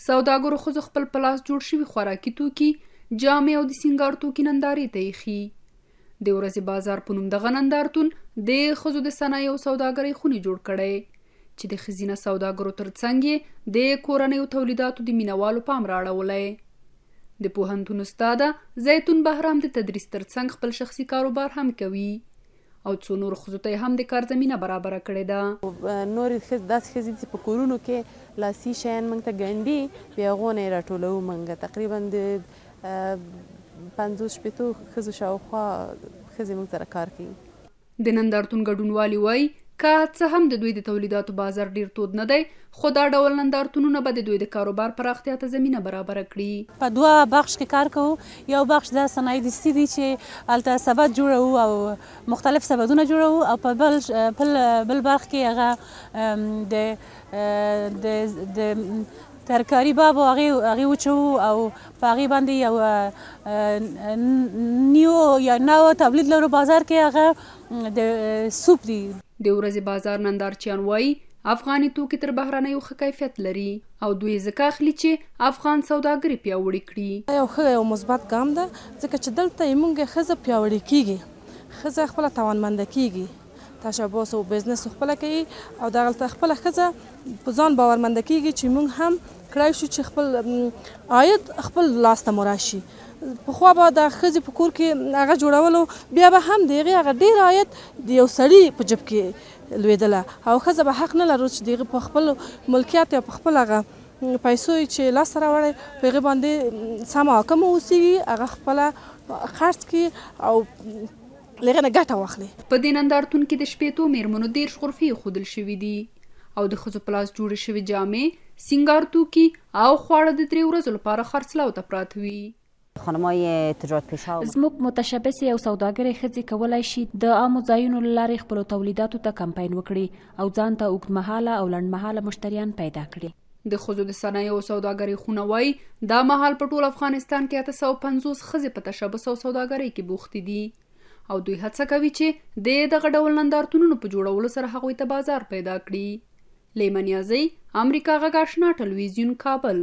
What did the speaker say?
سوداګرو ښځو خپل په لاس جوړ شوي خوراکي توکي، جامې او د سینګار توکي نندارې ته ایښي. د ورځې بازار په نوم دغه نندارتون د ښځو د صنایعو سوداګرۍ خونې جوړ کړی چې د ښځینه سوداګرو ترڅنګ یې د کورنیو تولیداتو د مینوالو پام رااړولی. د پوهنتون استاده زیتون بهرام د تدریس ترڅنګ خپل شخصي کاروبار هم کوي او څو نورو ښځو ته یې هم د کار زمینه برابره کړې ده. نورې داسې ښځې چې په کورونو کې لاسي شیان موږ ته ګنډي، بیا هغو نه یې راټولوو. موږ تقریبا د 50-60 ښځو شاوخوا ښځې موږ سره کار کوي. د نندارتون ګډونوالي وایي که څه هم د دوی د تولیداتو بازار ډیر تود نه دی، خو دا ډول نندارتونونه به د دوی د کاروبار پراختیا ته زمینه برابره کړي. په دوه بخش کې کار کوو. یو بخش د صنایع دستي دي چې هلته سبد جوړوو او مختلف سبدونه جوړوو، او په بل برخ کې هغه د ترکاري باب او هغې وچوو او په هغې باندې یو نوی تولید لرو بازار کې، هغه د سوپ دی. د ورځې بازار نندارچیان وایي افغاني توکي تر بهرنیو ښه کیفیت لري او دوی ځکه اخلي چې افغان سوداګري پیاوړې کړي. یو ښه یو مثبت ګام ده، ځکه چې دلته موږ ښځه پیاوړې کیږي، ښځه خپله توانمنده کیږي، تشبث او بزنس خپله کوي او دغلته خپله ښځه په ځان باورمنده کیږي چې موږ هم کړای شو چې خپل عاید خپل لاس ته مو راشي. پخوا به د ښځې په کور کې هغه جوړولو، بیا به هم د هغې هغه ډېر عاید د یو سړي په جب کې لوېدله او ښځه به حق نه لرو چې د هغې په خپل ملکیت یا په خپل هغه پیسو چې لاسته راوړی په هغې باندې سمه حاکمه اوسېږي، هغه خپله خرڅ کړي او له هغې نه ګټه واخلي. په دې نندارتون کې د 60 مېرمنو 10 غرفې ایښودل شوي دي او د ښځو په لاس جوړې شوې جامې، سینګار توکي او خواړه د 3 ورځو لپاره خرڅلاو ته پراته وي. زموږ متشبثې او سوداګرې ښځې کولی شي د عامو ځایونو له لارې خپلو تولیداتو ته کمپاین وکړي او ځان ته اوږدمهاله او لنډمهاله مشتریان پیدا کړي. د ښځو د صنایعو سوداګرۍ خونه وایي دا مهال په ټول افغانستان کې 850 ښځې په تشبث او سوداګرۍ کې بوختې دي او دوی هڅه کوي چې د دغه ډول نندارتونونو په جوړولو سره هغوی ته بازار پیدا کړي. لیمن یازۍ، امریکا غږ آشنا ټلویزیون، کابل.